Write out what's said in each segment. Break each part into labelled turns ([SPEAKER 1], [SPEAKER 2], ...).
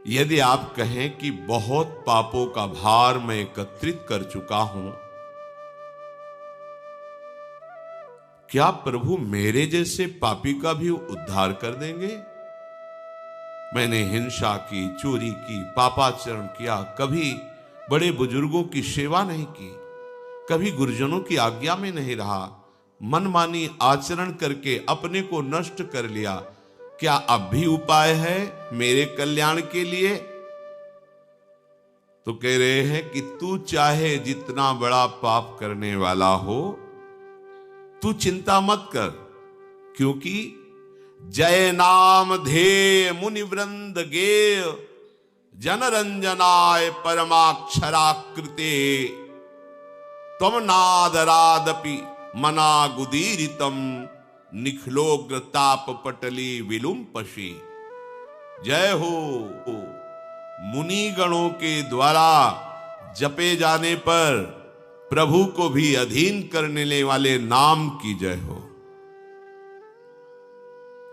[SPEAKER 1] यदि आप कहें कि बहुत पापों का भार मैं एकत्रित कर चुका हूं, क्या प्रभु मेरे जैसे पापी का भी उद्धार कर देंगे? मैंने हिंसा की, चोरी की, पापाचरण किया, कभी बड़े बुजुर्गों की सेवा नहीं की, कभी गुरुजनों की आज्ञा में नहीं रहा, मनमानी आचरण करके अपने को नष्ट कर लिया। क्या अब भी उपाय है मेरे कल्याण के लिए? तो कह रहे हैं कि तू चाहे जितना बड़ा पाप करने वाला हो, तू चिंता मत कर, क्योंकि जय नाम ध्येय मुनि वृंद गेय जनरंजनाय परमाक्षराकृते त्वम नादरादपि मनागुदीरितम निखलोग्र ताप पटली विलुम्पशी। जय हो मुनि गणों के द्वारा जपे जाने पर प्रभु को भी अधीन करने वाले नाम की जय हो।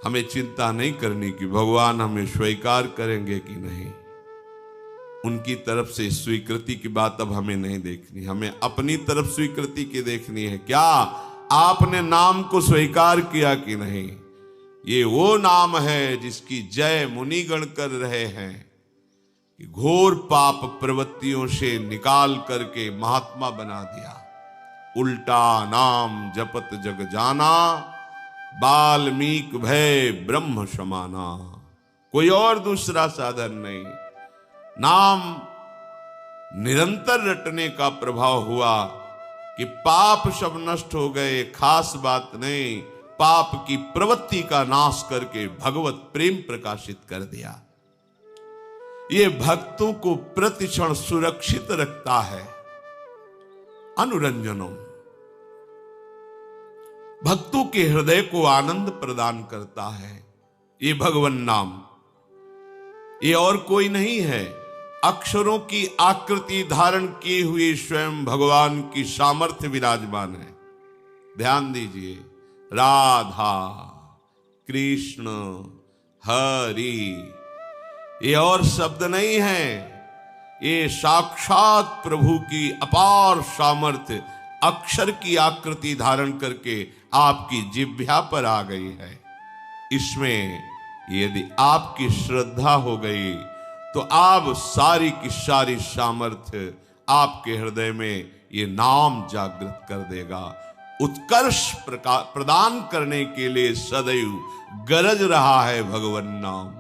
[SPEAKER 1] हमें चिंता नहीं करनी कि भगवान हमें स्वीकार करेंगे कि नहीं। उनकी तरफ से स्वीकृति की बात अब हमें नहीं देखनी, हमें अपनी तरफ स्वीकृति की देखनी है। क्या आपने नाम को स्वीकार किया कि नहीं? ये वो नाम है जिसकी जय मुनिगण कर रहे हैं कि घोर पाप प्रवृत्तियों से निकाल करके महात्मा बना दिया। उल्टा नाम जपत जग जाना, वाल्मीकि भय ब्रह्म समाना। कोई और दूसरा साधन नहीं। नाम निरंतर रटने का प्रभाव हुआ कि पाप सब नष्ट हो गए। खास बात नहीं, पाप की प्रवृत्ति का नाश करके भगवत प्रेम प्रकाशित कर दिया। ये भक्तों को प्रतिक्षण सुरक्षित रखता है। अनुरंजनों, भक्तों के हृदय को आनंद प्रदान करता है ये भगवन नाम। ये और कोई नहीं है, अक्षरों की आकृति धारण किए हुए स्वयं भगवान की सामर्थ्य विराजमान है। ध्यान दीजिए, राधा कृष्ण हरि, ये और शब्द नहीं है, ये साक्षात प्रभु की अपार सामर्थ्य अक्षर की आकृति धारण करके आपकी जिह्वा पर आ गई है। इसमें यदि आपकी श्रद्धा हो गई तो आप सारी की सारी सामर्थ्य आपके हृदय में ये नाम जागृत कर देगा। उत्कर्ष प्रदान करने के लिए सदैव गरज रहा है भगवन नाम।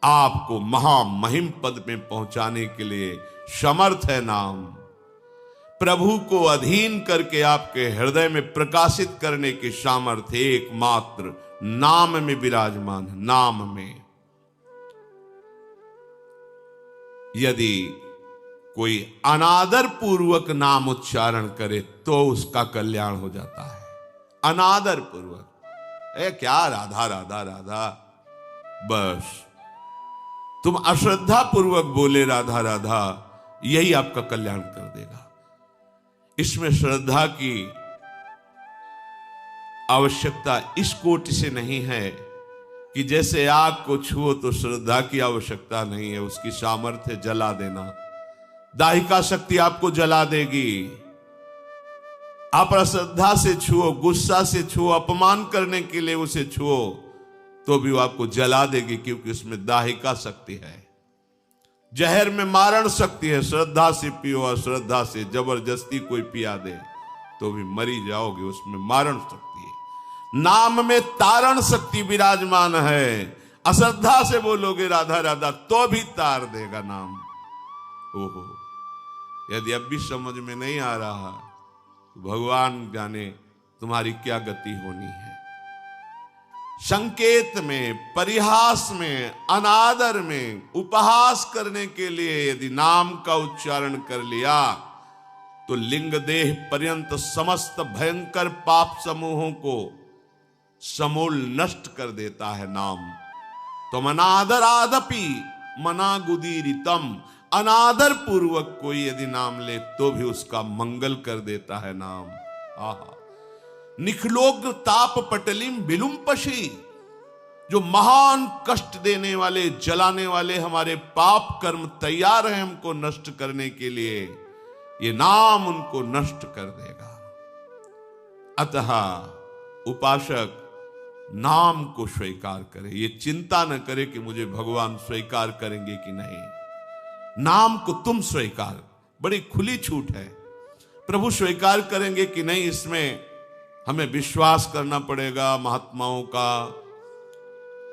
[SPEAKER 1] आपको महामहिम पद में पहुंचाने के लिए समर्थ है नाम। प्रभु को अधीन करके आपके हृदय में प्रकाशित करने की सामर्थ्य एकमात्र नाम में विराजमान है। नाम में यदि कोई अनादर पूर्वक नाम उच्चारण करे तो उसका कल्याण हो जाता है। अनादर पूर्वक, क्या राधा राधा राधा, बस तुम अश्रद्धा पूर्वक बोले राधा राधा, यही आपका कल्याण कर देगा। इसमें श्रद्धा की आवश्यकता इस कोटि से नहीं है कि जैसे आग को छुओ तो श्रद्धा की आवश्यकता नहीं है, उसकी सामर्थ्य जला देना। दाहिका शक्ति आपको जला देगी। आप अश्रद्धा से छुओ, गुस्सा से छुओ, अपमान करने के लिए उसे छुओ तो भी वो आपको जला देगी, क्योंकि उसमें दाहिका शक्ति है। जहर में मारण शक्ति है। श्रद्धा से पियो, अश्रद्धा से जबरदस्ती कोई पिया दे तो भी मरी जाओगे, उसमें मारण शक्ति है। नाम में तारण शक्ति विराजमान है। अश्रद्धा से बोलोगे राधा राधा तो भी तार देगा नाम। ओहो, यदि अब भी समझ में नहीं आ रहा तो भगवान जाने तुम्हारी क्या गति होनी है। संकेत में, परिहास में, अनादर में, उपहास करने के लिए यदि नाम का उच्चारण कर लिया तो लिंग देह पर्यंत समस्त भयंकर पाप समूहों को समूल नष्ट कर देता है नाम। तो अनादरादपि मनागुदीरितम, अनादर पूर्वक कोई यदि नाम ले तो भी उसका मंगल कर देता है नाम। आहा, निखलोग्र ताप पटलिम विलुम्पशी, जो महान कष्ट देने वाले, जलाने वाले हमारे पाप कर्म तैयार हैं हमको नष्ट करने के लिए, ये नाम उनको नष्ट कर देगा। अतः उपासक नाम को स्वीकार करे, ये चिंता न करे कि मुझे भगवान स्वीकार करेंगे कि नहीं। नाम को तुम स्वीकार, बड़ी खुली छूट है। प्रभु स्वीकार करेंगे कि नहीं, इसमें हमें विश्वास करना पड़ेगा महात्माओं का,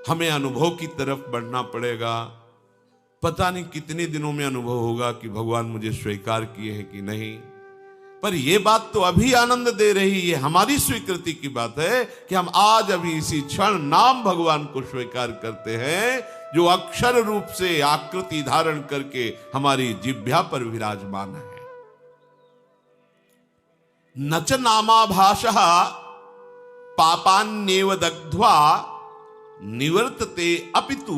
[SPEAKER 1] हमें अनुभव की तरफ बढ़ना पड़ेगा। पता नहीं कितने दिनों में अनुभव होगा कि भगवान मुझे स्वीकार किए हैं कि नहीं। पर यह बात तो अभी आनंद दे रही है, हमारी स्वीकृति की बात है कि हम आज अभी इसी क्षण नाम भगवान को स्वीकार करते हैं, जो अक्षर रूप से आकृति धारण करके हमारी जिह्वा पर विराजमान है। नच नामाभाषः पापान्येव दग्ध्वा निवर्तते अपितु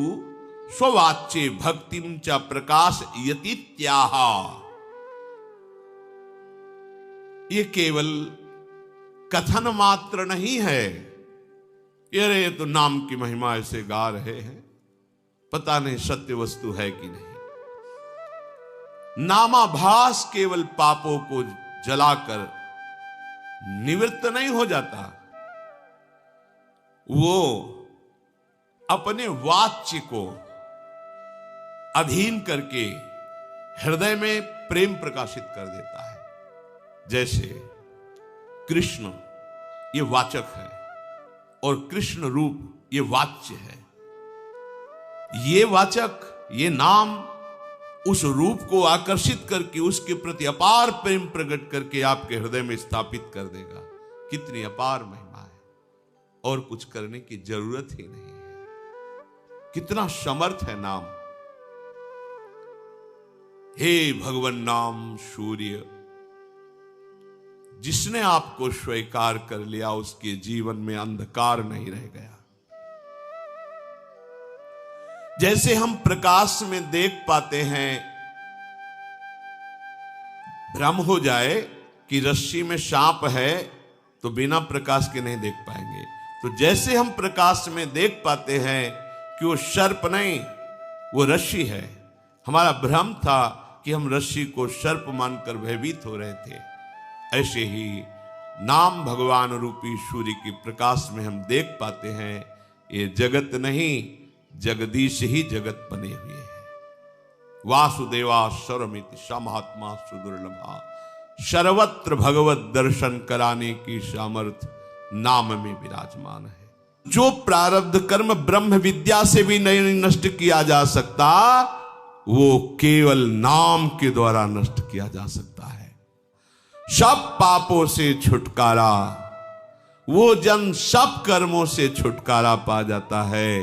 [SPEAKER 1] स्ववाच्ये भक्तिं च प्रकाशयतीत्याह। ये केवल कथन मात्र नहीं है, ये तो नाम की महिमा ऐसे गा रहे हैं, पता नहीं सत्य वस्तु है कि नहीं। नामाभास केवल पापों को जलाकर निवृत्त नहीं हो जाता, वो अपने वाच्य को अधीन करके हृदय में प्रेम प्रकाशित कर देता है। जैसे कृष्ण ये वाचक है और कृष्ण रूप ये वाच्य है। ये वाचक, ये नाम उस रूप को आकर्षित करके उसके प्रति अपार प्रेम प्रकट करके आपके हृदय में स्थापित कर देगा। कितनी अपार महिमा है, और कुछ करने की जरूरत ही नहीं है। कितना समर्थ है नाम। हे भगवान नाम सूर्य, जिसने आपको स्वीकार कर लिया उसके जीवन में अंधकार नहीं रह गया। जैसे हम प्रकाश में देख पाते हैं, भ्रम हो जाए कि रस्सी में सांप है तो बिना प्रकाश के नहीं देख पाएंगे, तो जैसे हम प्रकाश में देख पाते हैं कि वो सर्प नहीं, वो रस्सी है। हमारा भ्रम था कि हम रस्सी को सर्प मानकर भयभीत हो रहे थे। ऐसे ही नाम भगवान रूपी सूर्य के प्रकाश में हम देख पाते हैं, ये जगत नहीं, जगदीश ही जगत बने हुए हैं। वासुदेवा सर्वमिति समात्मा सुदुर्लभा, सर्वत्र भगवत दर्शन कराने की सामर्थ्य नाम में विराजमान है। जो प्रारब्ध कर्म ब्रह्म विद्या से भी नहीं नष्ट किया जा सकता, वो केवल नाम के द्वारा नष्ट किया जा सकता है। सब पापों से छुटकारा, वो जन सब कर्मों से छुटकारा पा जाता है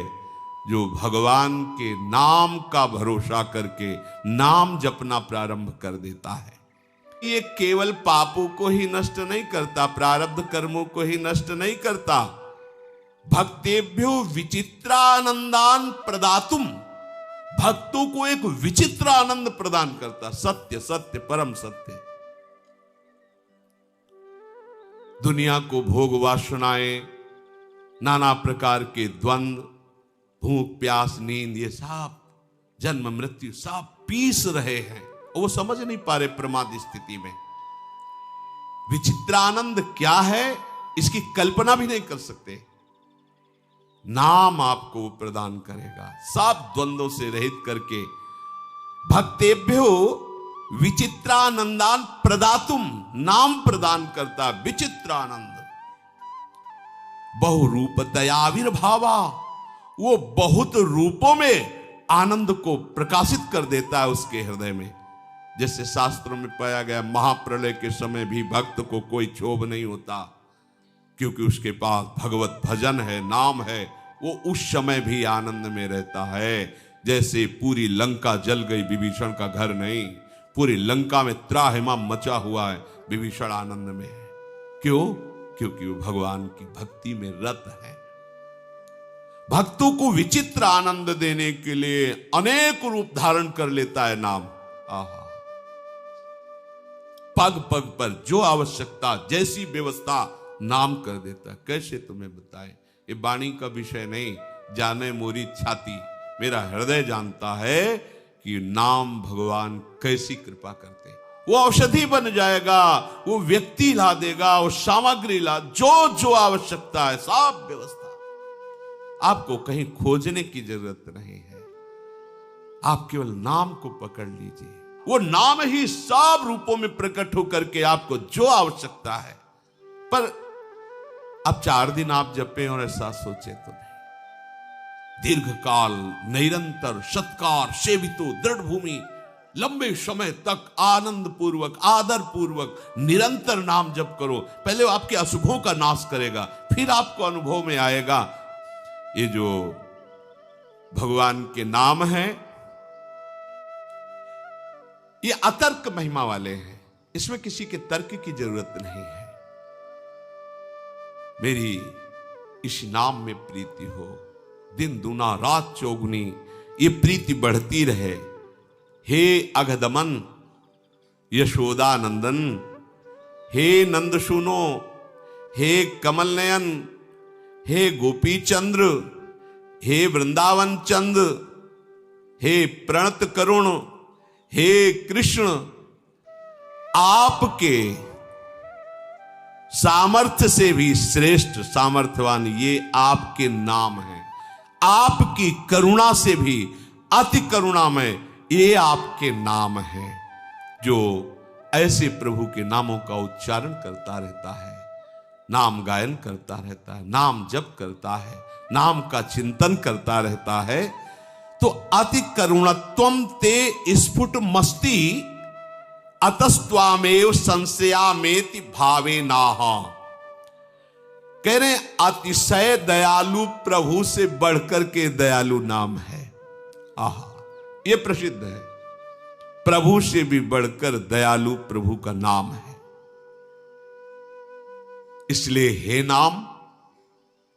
[SPEAKER 1] जो भगवान के नाम का भरोसा करके नाम जपना प्रारंभ कर देता है। ये केवल पापों को ही नष्ट नहीं करता, प्रारब्ध कर्मों को ही नष्ट नहीं करता, भक्तेभ्यो विचित्रानंदान प्रदातुम, भक्तों को एक विचित्र आनंद प्रदान करता। सत्य सत्य परम सत्य। दुनिया को भोग वासनाएं, नाना प्रकार के द्वंद्व, भूख प्यास नींद, ये सब जन्म मृत्यु सब पीस रहे हैं, वो समझ नहीं पा रहे प्रमाद स्थिति में। विचित्रानंद क्या है इसकी कल्पना भी नहीं कर सकते। नाम आपको प्रदान करेगा, सब द्वंद्वों से रहित करके। भक्तेभ्यो विचित्रानंदान प्रदातुम, नाम प्रदान करता विचित्रानंद। बहुरूपतयाविर्भावा, वो बहुत रूपों में आनंद को प्रकाशित कर देता है उसके हृदय में। जैसे शास्त्रों में पाया गया, महाप्रलय के समय भी भक्त को कोई क्षोभ नहीं होता, क्योंकि उसके पास भगवत भजन है, नाम है, वो उस समय भी आनंद में रहता है। जैसे पूरी लंका जल गई, विभीषण का घर नहीं, पूरी लंका में त्राहिमाम मचा हुआ है, विभीषण आनंद में है। क्यों? क्योंकि वो भगवान की भक्ति में रत है। भक्तों को विचित्र आनंद देने के लिए अनेक रूप धारण कर लेता है नाम। आहा, पग पग पर जो आवश्यकता, जैसी व्यवस्था नाम कर देता है। कैसे तुम्हें बताएं, ये वाणी का विषय नहीं, जाने मोरी छाती, मेरा हृदय जानता है कि नाम भगवान कैसी कृपा करते। वो औषधि बन जाएगा, वो व्यक्ति ला देगा, वो सामग्री ला, जो जो आवश्यकता है सब व्यवस्था। आपको कहीं खोजने की जरूरत नहीं है, आप केवल नाम को पकड़ लीजिए। वो नाम ही सब रूपों में प्रकट होकर के आपको जो आवश्यकता है। पर अब 4 दिन आप जपे और ऐसा सोचे तो नहीं, दीर्घ काल निरंतर सत्कार सेवितो दृढ़ भूमि, लंबे समय तक आनंद पूर्वक आदर पूर्वक निरंतर नाम जप करो। पहले वो आपके अशुभों का नाश करेगा, फिर आपको अनुभव में आएगा। ये जो भगवान के नाम हैं, ये अतर्क महिमा वाले हैं, इसमें किसी के तर्क की जरूरत नहीं है। मेरी इस नाम में प्रीति हो, दिन दूना रात चौगुनी ये प्रीति बढ़ती रहे। हे अघदमन यशोदा नंदन, हे नंद सुनो, हे कमल नयन, हे गोपी चंद्र, हे वृंदावन चंद, हे प्रणत करुण, हे कृष्ण, आपके सामर्थ्य से भी श्रेष्ठ सामर्थ्यवान ये आपके नाम हैं। आपकी करुणा से भी अति करुणामय ये आपके नाम हैं। जो ऐसे प्रभु के नामों का उच्चारण करता रहता है, नाम गायन करता रहता है, नाम जप करता है, नाम का चिंतन करता रहता है, तो अति करुणत्वम ते स्फुट मस्ती अतस्त्वामेव संशयामेति भावे नाहा। कह रहे अतिशय दयालु प्रभु से बढ़कर के दयालु नाम है। आहा, ये प्रसिद्ध है, प्रभु से भी बढ़कर दयालु प्रभु का नाम है। इसलिए हे नाम,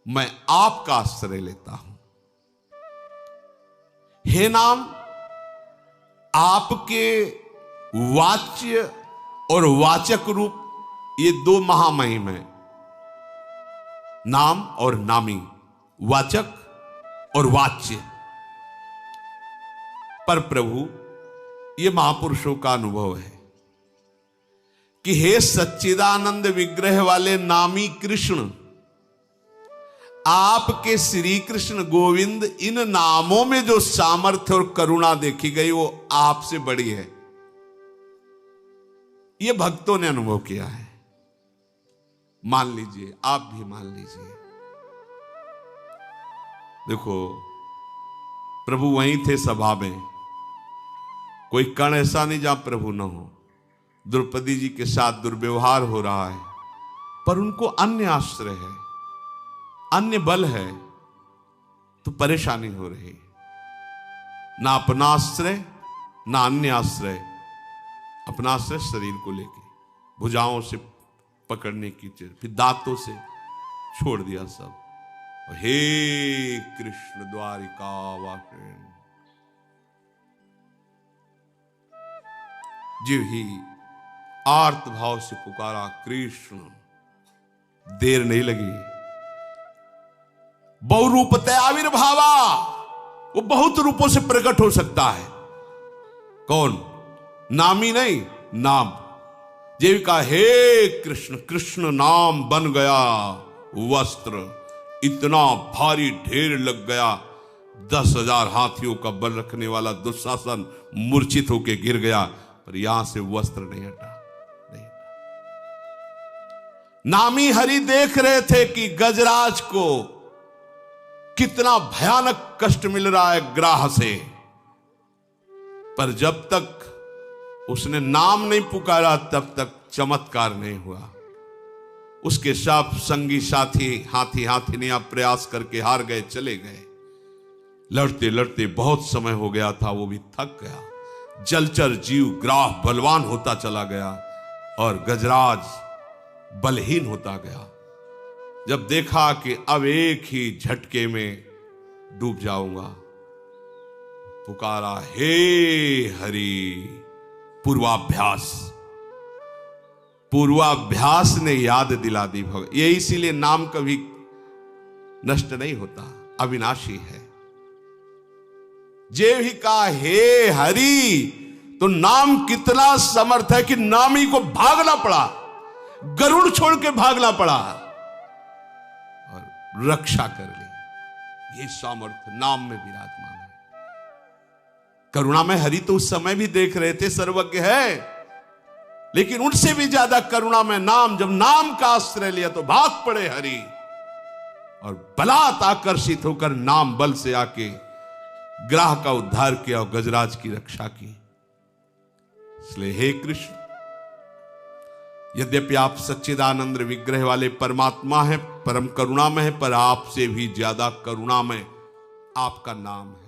[SPEAKER 1] मैं आपका आश्रय लेता हूं। हे नाम, आपके वाच्य और वाचक रूप ये 2 महामहिम है, नाम और नामी, वाचक और वाच्य। पर प्रभु ये महापुरुषों का अनुभव है कि हे सच्चिदानंद विग्रह वाले नामी कृष्ण, आपके श्री कृष्ण गोविंद इन नामों में जो सामर्थ्य और करुणा देखी गई वो आपसे बड़ी है। ये भक्तों ने अनुभव किया है, मान लीजिए, आप भी मान लीजिए। देखो, प्रभु वहीं थे सभा में, कोई कण ऐसा नहीं जहां प्रभु न हो। द्रौपदी जी के साथ दुर्व्यवहार हो रहा है, पर उनको अन्य आश्रय है, अन्य बल है, तो परेशानी हो रही। ना अपना आश्रय ना अन्य आश्रय। अपना आश्रय शरीर को लेके भुजाओं से पकड़ने की चीज, फिर दांतों से छोड़ दिया सब। हे कृष्ण द्वारिका वासिन, जीव ही आर्त भाव से पुकारा कृष्ण। देर नहीं लगी, बहुरूपते आविर्भावा, वो बहुत रूपों से प्रकट हो सकता है। कौन? नामी नहीं, नाम। जीविका हे कृष्ण, कृष्ण नाम बन गया वस्त्र, इतना भारी ढेर लग गया, 10,000 हाथियों का बल रखने वाला दुशासन मूर्छित होकर गिर गया, पर यहां से वस्त्र नहीं हटा। नामी हरि देख रहे थे कि गजराज को कितना भयानक कष्ट मिल रहा है ग्राह से, पर जब तक उसने नाम नहीं पुकारा तब तक चमत्कार नहीं हुआ। उसके सब संगी साथी हाथी हाथिनियां प्रयास करके हार गए, चले गए। लड़ते लड़ते बहुत समय हो गया था, वो भी थक गया। जलचर जीव ग्राह बलवान होता चला गया और गजराज बलहीन होता गया। जब देखा कि अब एक ही झटके में डूब जाऊंगा, पुकारा हे हरि। पूर्वाभ्यास, पूर्वाभ्यास ने याद दिला दी भगवान। ये इसीलिए नाम कभी नष्ट नहीं होता, अविनाशी है। जे ही कहा हे हरि, तो नाम कितना समर्थ है कि नामी को भागना पड़ा, गरुड़ छोड़ के भागना पड़ा और रक्षा कर ली। ये सामर्थ्य नाम में विराजमान है। करुणा में हरि तो उस समय भी देख रहे थे, सर्वज्ञ है, लेकिन उनसे भी ज्यादा करुणा में नाम, जब नाम का आश्रय लिया तो भाग पड़े हरि और बलात् आकर्षित होकर नाम बल से आके ग्राह का उद्धार किया और गजराज की रक्षा की। इसलिए हे कृष्ण, यद्यपि आप सच्चिदानंद विग्रह वाले परमात्मा हैं, परम करुणा में है, पर आपसे भी ज्यादा करुणा में आपका नाम है।